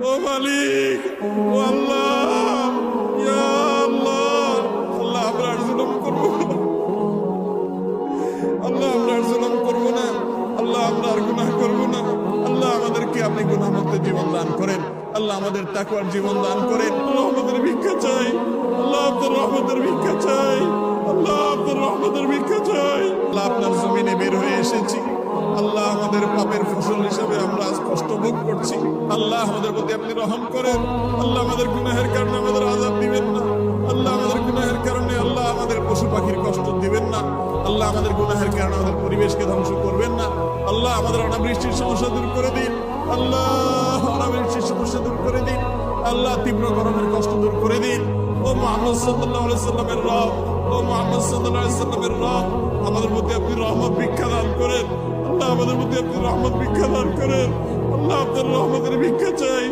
ও মালিক, ও আল্লাহ, ইয়া আল্লাহ, আল্লাহ আমরা আর জুলুম করবো না, আল্লাহ আমরা আর জুলুম করবো না, আল্লাহ আমরা আর গুনাহ করবো না। আল্লাহ আমাদেরকে আপনি গুনাহমুক্ত জীবন দান করেন, আল্লাহ আমাদের তাকওয়ার জীবন দান করেন। রহমতের ভিক্ষা চাই, আল্লাহ আপনার রহমতের ভিক্ষা চাই, আল্লাহ আপনার রহমতের ভিক্ষা চাই। আল্লাহ আপনার জমিনে বের হয়ে এসেছি, আল্লাহ আমাদের পাপের ফসল হিসেবে আমরা আজ কষ্ট ভোগ করছি। আল্লাহ আমাদের প্রতি আপনি রহম করেন, আল্লাহ আমাদের গুনাহের কারণে আমাদের আযাব দিবেন না, আল্লাহ আমাদের গুনাহের কারণে আল্লাহ আমাদের পশু পাখির কষ্ট দিবেন না, আল্লাহ আমাদের গুনাহের কারণে আমাদের পরিবেশকে ধ্বংস করবেন না। আল্লাহ আমাদের অনাবৃষ্টির সমস্যা দূর করে দিন, আল্লাহ অনাবৃষ্টির সমস্যা দূর করে দিন, আল্লাহ তীব্র গরমের কষ্ট দূর করে দিন। ও মুহাম্মদ সাল্লাল্লাহু আলাইহি সাল্লামের রব, ও মুহাম্মদ সাল্লাল্লাহু আলাইহি সাল্লামের রব, আমাদের প্রতি আপনি রহমত ভিক্ষা দান করেন, আল্লাহ আমাদের প্রতি আপনি রহমত ভিক্ষা দান করেন, আল্লাহ আপনার রহমতের ভিক্ষা চাই।